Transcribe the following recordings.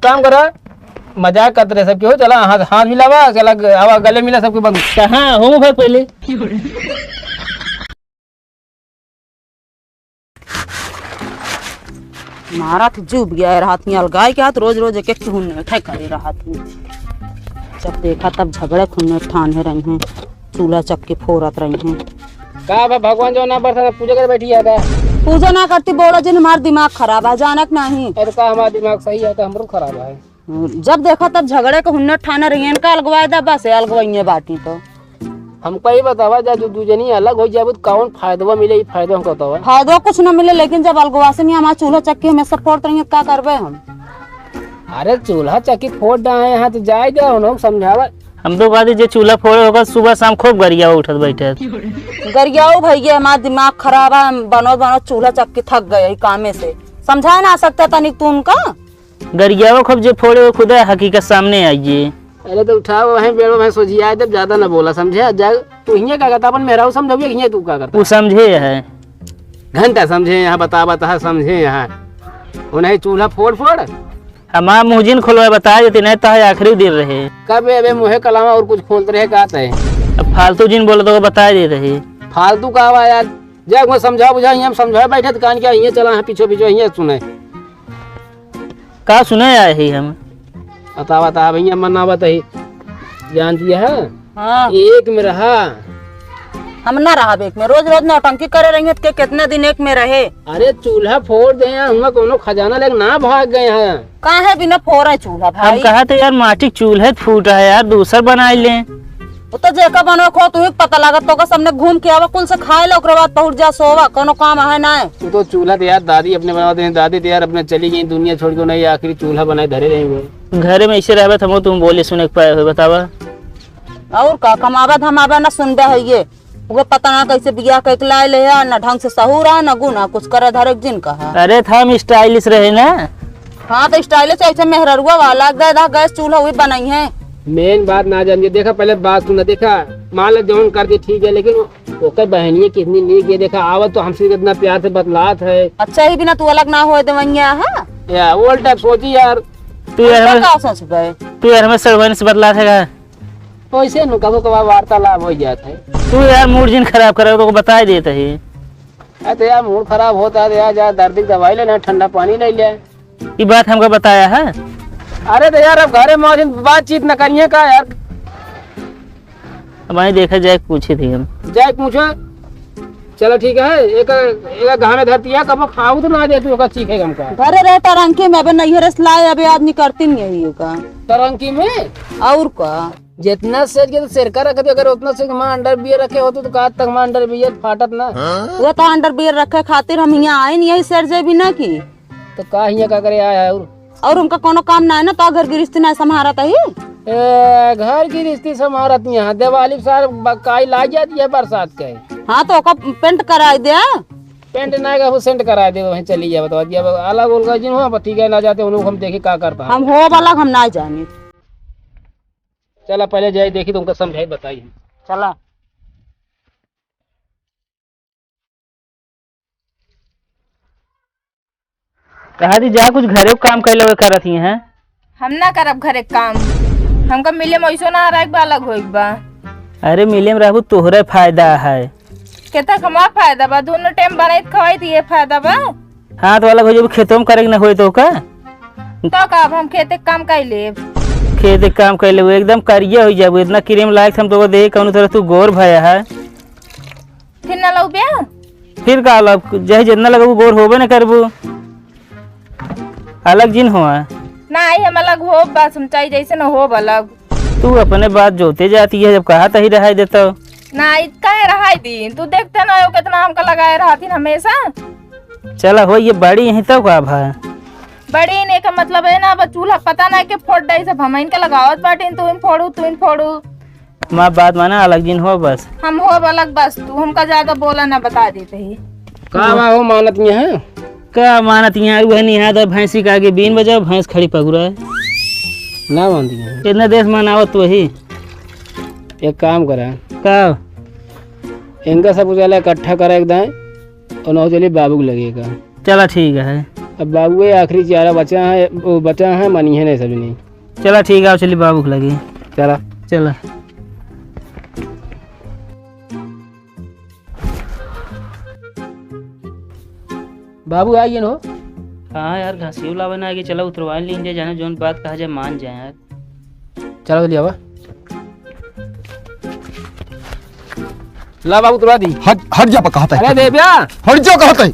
काम करा, मजाक करते रहे सबके हो। चला हाथ हाथ मिलावा, चला आवा गले मिला सबके बंद। कहाँ हो भाई पहले? मारा तो जुब गया रात में अलगाय के हाथ रोज रोज एक एक हुन्ने ठे करे रात में। जब देखा तब झगड़े खुन्ने ठाने रही हैं, चूल्हा चक्के फोरत रही हैं। का भगवान जो ना बरसा पूजा कर बैठी है। पूजा ना करती बोला जिन हमारा दिमाग खराब है, जानक नहीं। अरे का हमारा दिमाग सही है तो हमरो खराब है। जब देखा तब झगड़े के हुन्ने ठाने रही हैं। इनका अलगवाए दा बस अलगवाइए बाटी तो हमको ये बतावा जा जो दूजनी अलग हो जाए कौन फायदा मिले, ये फायदा हमको बतावा। फायदा कुछ न मिले, लेकिन जब अलगवा से नहीं हमारा चूल्हा चक्की हमें सपोर्ट रही है, क्या करबे हम? अरे चूल्हा चक्की फोड़ डाले यहाँ तो जाए जाओ ना समझावा। हम तो बात जो चूल्हा फोड़े होगा सुबह शाम खूब गरिया उठत बैठे। गरियाओ भैया हमारा दिमाग खराब है, बनो बनो चूल्हा चक्की थक गए कामे से। समझा ना सकता तनिक तू उनका। गरिया खूब जो फोड़े वो खुदा हकीकत सामने आइए। अरे तो उठाओ वहीं बेड़ो वहीं सोचिए, जब ज्यादा ना बोला समझे। जा तू हियाँ क्या करता अपन मेरा समझोगे, हियाँ तू क्या करता? वो समझे है घंटा समझे यहाँ बता बता समझे यहाँ उन्हें चूल्हा फोड़ फोड़ हमारा मुहजिन खुलवा बता देते नहीं तो आखिरी दिन रहे। कब अबे मुहे कलामा और कुछ खोलते रहे कहते हैं। अब फालतू जिन बोले तो बता दे रहे। फालतू का आवा यार, जा मैं समझा बुझा यहाँ समझा बैठे कान क्या यहाँ चला है पीछे पीछे यहाँ सुने का सुने आए ही हम। बता बता भैया मना बताई जानती है। हाँ। एक में रहा हम ना रहा एक में, रोज रोज नौटंकी करे रहेंगे तो कितने दिन एक में रहे। अरे चूल्हा फोड़ दे हम कोनो खजाना लेके ना भाग गए हैं। कहाँ है बिना फोड़ा चूल्हा भाई? हम कहा तो यार माटी चूल्हे फूटा है यार, दूसरा बना ले। वो तो जेका बनवा खो तुम्हें पता लागत तो सामने घूम के आवा कुल से खाए लो, ओकरे बाद पहुंच जा सोवा, कोनो काम है ना। तू तो चूल्हा तो यार दादी अपने बनाते हैं, दादी तो यार अपने चली गई दुनिया छोड़ के, नहीं आखिरी चूल्हा बनाए धरे रहेंगे। घर में ऐसे रहे हम तुम बोले सुने के पाए हो बतावा। और का कमावा धमावा ना सुनबे है ये, वो पता ना कैसे बिया के लाए ले है, ना ढंग से सहूर है ना गुना कुछ करे धरे जिन कहा। अरे था हम स्टाइलिश रहे ना। हाँ तो स्टाइलिश ऐसे मेहरुआ वाला गैस चूल्हा हुई बनाई है। मेन बात ना जानिए, देखा पहले बात सुना, देखा मान लो जौन करके ठीक है, लेकिन ओकर बहनिये कितनी नीक है। देखा आवत तो हमसे कितना प्यार से बतलात है। अच्छा ही बिना तू अलग ना हो दवैया है यार वो टाइप सोची यार। तू यार क्या सोच गए? तू यार हमें सरवन से बदला था वैसे न कबो कबा वार्तालाप हो जाता है। तू यार मूड जिन खराब करे तो बता ही देता है। अरे यार मूड खराब होता है यार, जा दर्द की दवाई ले, ठंडा पानी ले ले। ये बात हमको बताया है। अरे तो यार अब घरे मौज बातचीत न करिए का यार। हमारी देखा जाए पूछी थी हम जाए पूछो। चलो ठीक है, एक एक घामे धरती है, कब खाऊ तो ना दे तू का चीखेगा हमका। घरे रहे टरंकी में अबे नहीं रस लाए, अबे आदमी करती नहीं है का टरंकी में और का जितना सेज के तो सिरका रखे, अगर उतना से मां अंडर बियर रखे होते तो कहा तक मां अंडर बियर फाटत ना। वो तो अंडर बियर रखे खातिर हम यहाँ आए नहीं, यही सर जे भी ना की तो का हिया का करे आया और उनका कोनो काम ना है ना, तो घर गृहस्थी ना संभारत है। घर की रिश्ती समारत यहाँ दिवाली साल काई ला जाती है बरसात के। हाँ तो ओका पेंट कराई दे। पेंट ना का सेंट करा दे वहीं चली जाए। बता दिया अलग उलगा जिन हुआ ठीक है ना जाते उन लोग हम देखे का करता हम हो वाला हम ना जाने। चला पहले जाए देखी तुमको समझाई बताई। चला कहा थी जा कुछ घरे काम कैले करत ही हैं। हम ना करब घरे काम, हमका मिले में ऐसो ना रह अलग हो बा। अरे मिले में रहू तोहरे फायदा है। केता कमा फायदा बा, दोनों टाइम बनाई खवाई दिए फायदा बा। हाँ तो अलग हो जब खेतों में करे न होए तो का तो का हम खेते काम कर लेब। खेत काम कैले हुए एकदम करिया हो जाबू, इतना क्रीम लायक हम तो देख कौन तरह तू गोर भया है। फिर ना लो बे फिर का अलग जही जितना लगबू गोर होबे न करबू, अलग जिन हुआ ना आई हम अलग हो बा, समझाई जैसे ना हो अलग। तू अपने बात जोते जाती है, जब कहा तही रहा देता ना कहे रहा दिन तू देखते ना हो कितना हमका लगाए रहती हमेशा। चला हो ये बड़ी यही तब का भा बड़ी ने का मतलब है ना, चूल्हा पता ना के फोड़ डाई सब हम इनका लगावत बाटी, तू इन फोड़ू माँ बात माना अलग दिन हो बस। हम हो अलग बस, तू हमका ज्यादा बोला ना बता देते ही का हो मानत में है का मानत यहाँ वह निहाद भैंसी के आगे बीन बजाओ, भैंस खड़ी पगुरा है ना मानती है। इतना देश मनावत वही एक काम करा का इनका सब उजाला इकट्ठा करा एकदम और नौ चलिए बाबू को लगेगा। चला ठीक है। अब बाबू ये आखिरी चारा बचा है मनी है नहीं सभी नहीं। चला ठीक है, चलिए बाबू को लगी। चला चला बाबू आइए नो। हाँ यार, घासियों लावा ना आगे, चला उतरवा लीजिए, जाने जोन बात कहा जाए मान जाए यार। चलो चलिए आवा। ला बाबू तुरवा दी। हट जा कहता है। अरे देविया हट जा कहता है।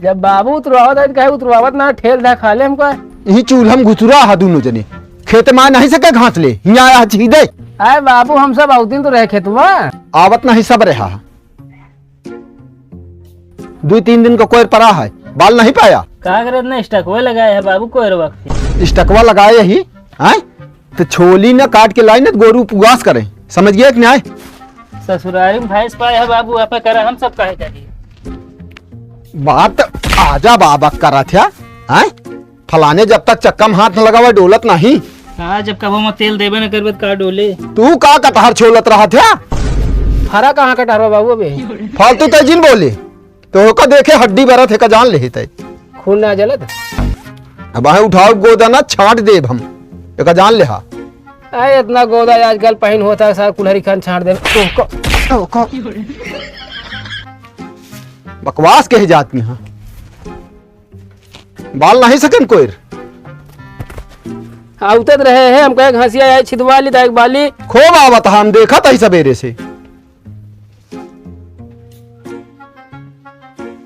जब बाबू उतरवावत है तो कहे उतरवावत ना ठेल धा खा ले हमको। यही चूल्हा में घुसुरा हा दोनों जने खेत में नहीं सके घास ले यहाँ आया छी दे। अरे बाबू हम सब आउतीन तो रहे खेत में आवत नहीं सब रहा 2-3 दिन का कोई पड़ा है बाल नहीं पाया। कहा कर इतना स्टकवा लगाया है बाबू कोई वक्त स्टकवा लगाए यही है तो छोली न काट के लाई न तो गोरू पुगास करे समझ गया कि नहीं। ससुरारी में भैंस पाए है बाबू, आप करा हम सब कहे करिए बात आजा बाबा करा था है फलाने जब तक चक्का में हाथ न लगावा डोलत नहीं। हाँ, जब कबो में तेल देवे न करबे का डोले। तू का कटहर छोलत रहा था। हरा कहाँ कटारवा बाबू अबे फालतू तजिन बोले तो का देखे हड्डी बरत है का जान ले तय खून ना जलत। अब आहे उठाओ गोदाना छाट देब हम एक जान ले हा। अरे इतना गोदा आजकल पहन होता है सार कुल्हरी खान छाट दे। बकवास कही जात में हाँ बाल नहीं सकन कोई आवतत रहे हैं हम कहे घासिया आए छिदवा ली दाई बाली खूब आवत हम देखा था सवेरे से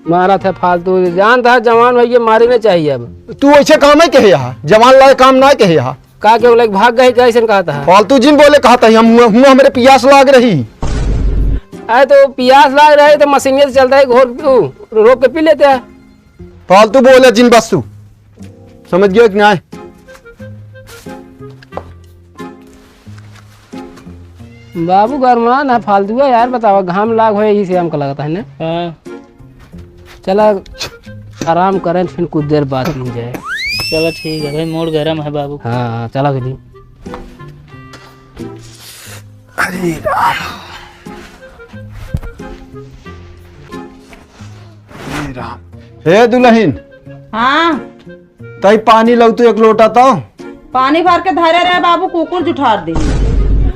मारा था फालतू जान था जवान भैया मारे नहीं चाहिए। अब तू ऐसे काम ही कहे यहाँ जवान लाए काम ना कहे यहाँ का के बोले भाग गए कैसे कहा था। फालतू जिन बोले कहा था हम हमारे पियास लाग रही। अरे तो प्यास लाग रहे तो मशीन से चलता है घोर रोक के पी लेते हैं। फालतू बोले जिन बस तू समझ गया कि नहीं। बाबू गरमान है फालतू है यार बताओ घाम लाग हो यही से हमको लगता है ना। हाँ चला आराम करें फिर कुछ देर बाद मिल जाए। चलो ठीक है भाई, मूड गर्म है बाबू। हाँ चला चलिए। हे दुल्हन हाँ तई पानी लग तू एक लोटा तो पानी भर के धरे रहे बाबू कुकुर जुठार दे।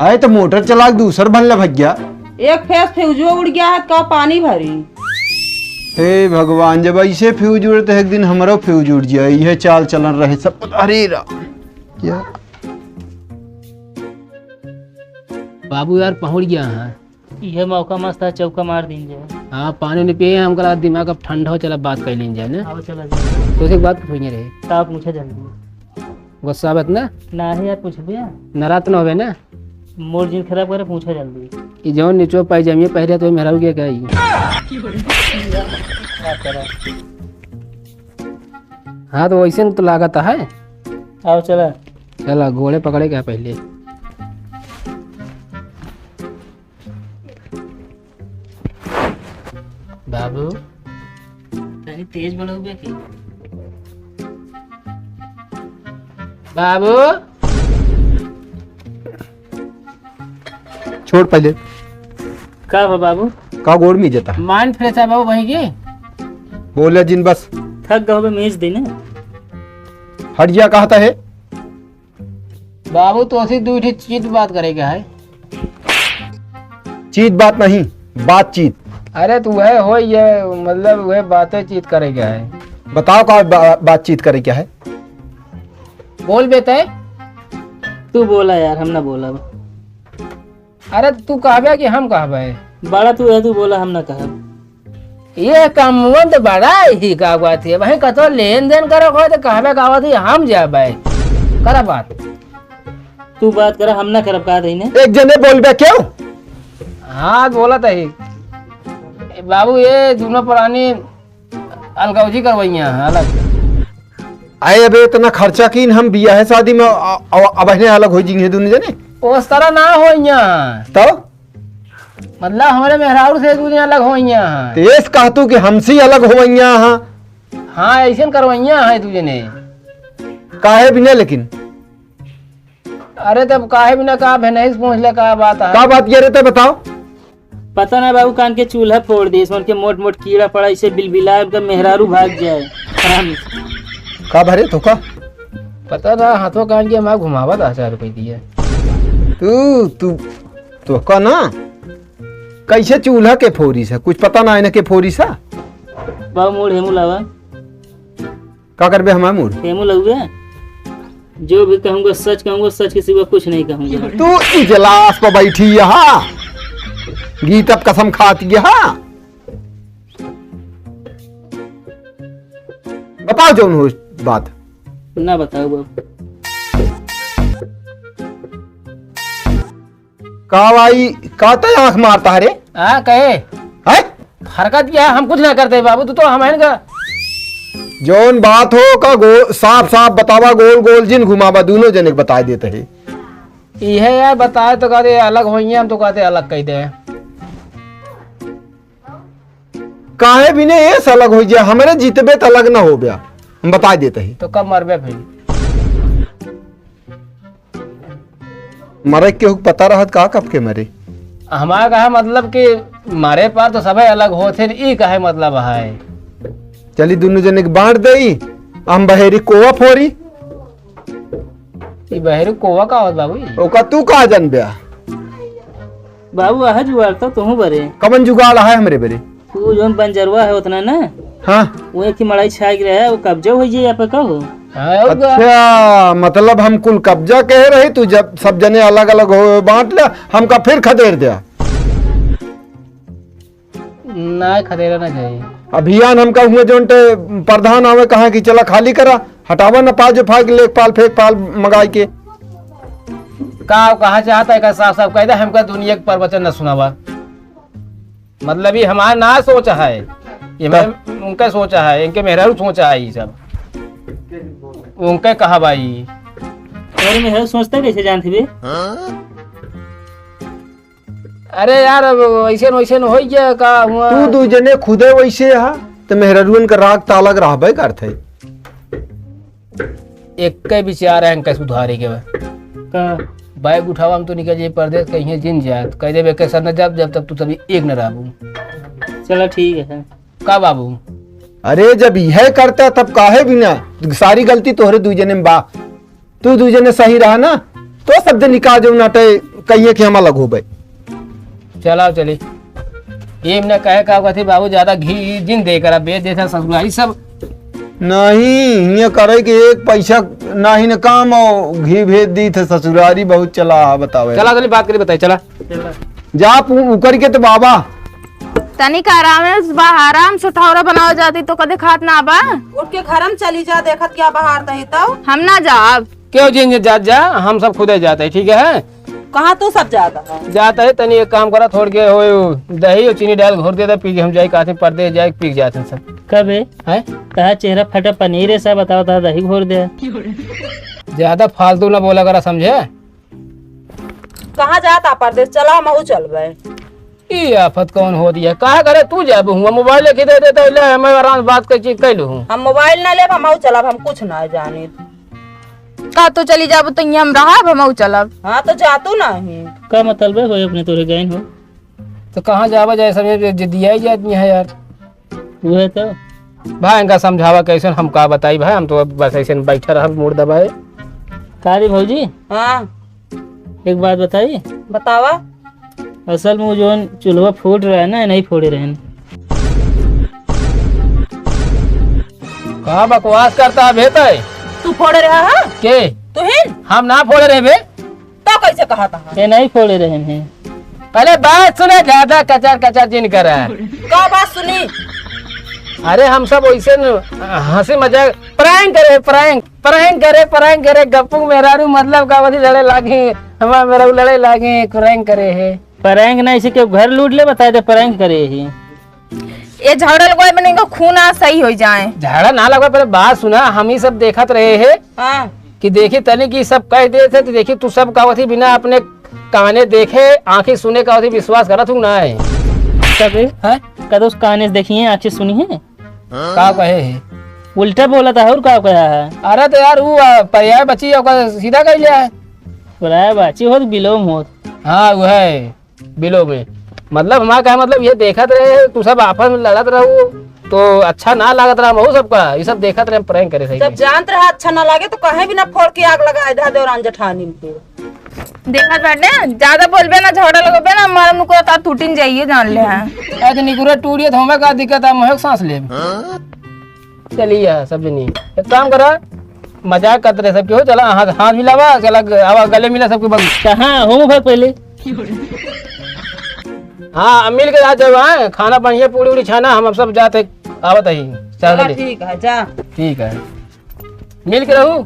आए तो मोटर चला के दूसर भरले भैया एक फेस फ्यूजो उड़ गया है तो पानी भरी। हे भगवान जब ऐसे फ्यूज उड़े तो एक दिन हमारा फ्यूज उड़ जाए यह चाल चलन रहे सब। अरे क्या बाबू यार पहुंच गया है। यह मौका मस्त है, चौका मार दीन जाए। हाँ पानी नहीं पिए हमको लगा दिमाग अब ठंडा हो चला बात कर लें जाए ना। आओ चला जाए, तो एक बात पूछेंगे रहे तो आप पूछे जल्दी। गुस्सा आबत ना ना ही यार पूछ भैया, नाराज ना होवे ना। मोर जिन खराब करे पूछे जल्दी। कि जो नीचो पाई जमिए पहले तो मेहरारू क्या कही। हाँ तो वैसे तो लागत है। आओ चला। चला घोड़े पकड़े क्या पहले। बाबू कहीं तेज बढ़ोगे की? बाबू छोड़ पहले का हो बाबू? का गोड़ में जाता माइंड फ्रेश है बाबू वहीं के। बोले जिन बस थक गए मेज देने। हट गया कहता है। बाबू तो ऐसी दूसरी चीज बात करेगा है। चीत बात नहीं बातचीत। अरे तू वह हो ये मतलब वह बातें चीत करेगा है। बताओ का बातचीत करे क्या है। बोल बेटे। तू बोला यार, हम ना बोला। अरे तू कहबे कि हम कहबे। बड़ा तू है, तू बोला हम ना कहा। ये कामवन तो बड़ा ही का बात है। वही कतो लेन देन करो हो तो कहबे गावत ही हम जाबे करा बात। तू बात करा हम ना करब का रही ने। एक जने बोलबे क्यों। हाँ बोला था ही बाबू ये दोनों पुरानी अलगौजी करवैया अलग। आए अब इतना खर्चा की हम बिया है शादी में अब अलग हो जिंगे दोनों जने। उस तरह ना हो यहाँ तो मतलब हमारे मेहरारू से दुनिया अलग हो यहाँ। तेज कहतू कि हमसे अलग हो यहाँ। हाँ ऐसे करवैया है तुझे ने। काहे बिना लेकिन अरे तब काहे बिना कहा नहीं पहुँच ले का बात है। का बात ये रहता बताओ। पता ना बाबू कान के चूल्हा फोड़ दी इसमें के मोट मोट कीड़ा पड़ा इसे बिलबिला उनका मेहरारू भाग जाए आराम से। का भरे तो का पता ना हाथों कान के हमारा घुमावा 10,000 रुपये दिए। तू तो का ना कैसे चूल्हा के फोरी सा कुछ पता ना है के फोरी सा बाबू मूड हेमू लावा का करबे हमारे मूड हेमू लगुआ जो भी कहूँगा सच के सिवा कुछ नहीं कहूँगा। तू इजलास पर बैठी यहाँ गीत अब कसम खाती यहाँ बताओ जो हो बात ना बताओ बाबू। का भाई का तो आंख मारता है रे हाँ कहे है हरकत क्या हम कुछ ना करते बाबू तू तो हमारे का जौन बात हो का साफ साफ बतावा गोल गोल जिन घुमावा दोनों जने के बता देते है ये यार बताए तो कहते अलग होइए हम तो कहते अलग कहते हैं। काहे भी ने ऐसा अलग हो जाए हमारे जीतबे तो अलग ना हो गया हम बता देते ही तो कब मरबे फिर मरे के पता रहत का कब के मरे हमारा कहा मतलब कि मारे पार तो सब अलग होते ई कहे मतलब है। चली दोनों जने के बांट दई हम बहेरी कोवा फोरी ई बहेरू कोवा का होत बाबू ओका तू का जन ब्या बाबू आह जुआड़ता तुम बरे कमन जुगाड़ है हमरे बरे तू जो बंजरवा है उतना ना हाँ वो की मड़ाई छाग रहा है वो कब्जा हो जाए आप कहो। अच्छा मतलब हम कुल कब्जा कह रहे तू जब सब जने अलग अलग हो बांट लिया हमका फिर खदेड़ दिया ना खदेरा ना चाहिए अभियान हमका हुए जो प्रधान आवे कहा कि चला खाली करा हटावा न पाल जो फाग लेखपाल फेंकपाल मंगाई के कहा चाहता है साफ साफ कह दे हमका दुनिया के प्रवचन न सुनावा मतलब ये हमारा ना सोचा है ये मैं उनका सोचा है इनके मेहरारू सोचा है ये सब उनके कहा भाई और मेहरा सोचता कैसे जानती बे अरे यार वैसे हो गया का हुआ तू दू जने खुदे वैसे हा तो मेहरारून का राग तालग रहबे करते एक के विचार है इनका सुधारे के का बैग उठावा हम तो निकल जाए परदेश कहीं जिन जाए कह दे कैसा न जब तक तू तभी एक न रहू चलो ठीक है का बाबू अरे जब यह करता तब काहे बिना सारी गलती तोहरे दू जने में बा तू दू जने सही रहा ना तो सब जन निकाल जो नाटे कहिए कि हम अलग हो गए चलाओ चली ये न कहे का थी बाबू ज्यादा घी जिन दे कर बेच देता ससुराली सब नहीं ये करे कि एक पैसा नहीं न काम और घी भेज दी थे ससुरारी बहुत चला बतावे चला चली बात करी बताई चला जा उकर के तो बाबा तनिक आराम से ठौरा बनाओ जाती तो कदे खात ना बा उठ के घर में चली जा देखत क्या बाहर दही तब हम ना जाब क्यों जिन जा हम सब खुदे जाते हैं ठीक है कहाँ तू सब जाता है जाता है तनी एक काम करा थोड़ के हो दही और चीनी डाल घोर देता पी हम जाए कहते पर्दे जाए पी जाते हैं सब कब है हैं कहा चेहरा फटा पनीर ऐसा बताओ था दही घोर दे ज्यादा फालतू ना बोला करा समझे कहाँ जाता परदेश चला महू चल गए ये आफत कौन हो दिया कहा करे तू जाब हुआ मोबाइल लेके दे देता ले मैं आराम बात कर चीज कैलू हूँ हम मोबाइल ना ले महू चला हम कुछ ना जाने का तो चली जाब तो हम रहा हम चलब हाँ तो जातू नहीं का मतलब है अपने तोरे गैन हो तो कहाँ जावा जाए समझे दिया ही जाती है यार वो है तो भाई इनका समझावा कैसे हम का बताई भाई हम तो बस ऐसे बैठा रहा मूड दबाए कारी भौजी हाँ एक बात बताइए बतावा असल में जो चूल्हा फूट रहा है ना नहीं फोड़े रहे कहाँ बकवास करता है बेटा तू फोड़े रहा है के तू हिन हम ना फोड़े रहे बे तो कैसे कहा था ये नहीं फोड़े रहे हैं पहले बात सुने ज्यादा कचर कचर जिन कर रहा है का बात सुनी अरे हम सब वैसे हंसी मजाक प्रैंक करे गप्पू मेहरारू मतलब का वही लड़े लागे हमारा मेरा लड़े लागे प्रैंक करे है प्रैंक नहीं इसे क्यों घर लूट ले बताए थे प्रैंक करे ही ये झगड़ा लगवाए बनेगा खून आ सही हो जाए झाड़ा ना लगा पहले बात सुना हम ही सब देखत रहे हैं हाँ कि देखी तनी की सब कह दे थे तो देखी तू सब का वही बिना अपने काने देखे आंखें सुने का वही विश्वास करा तू ना है कब है कदों काने देखिए आंखें सुनी है का कहे है उल्टा बोला था और का कहा है अरे तो यार वो पर्याय बची सीधा कह लिया है बोला बाची हो बिलोम हो हाँ वो है बिलो में मतलब हमारा क्या मतलब ये देखत रहे तू सब आपस में लड़त रहू तो अच्छा ना लागत रहा महू सबका ये सब देखत रहे प्रैंक करे सही जब जानत रहा अच्छा ना लगे तो कहे भी ना फोड़ के आग लगा दे देवरान जेठानी पे। देखत बाटे ज्यादा बोलबे ना झगड़ा लगबे ना मार मुको ता टूटिन जाइए जान ले हैं। ऐसे निकुरे टूटिए तो हमें का दिक्कत है महक सांस ले चलिए सब जनी एक काम करा मजाक करते रहे सब क्यों चला हाथ हाथ मिलावा चला आवा गले मिला सबके बग कहाँ हो भाग पहले हाँ मिल के जाते वहाँ खाना बढ़िया पूरी उड़ी छाना हम सब जाते आवत ही चलो ठीक है जा। ठीक है मिल के रहू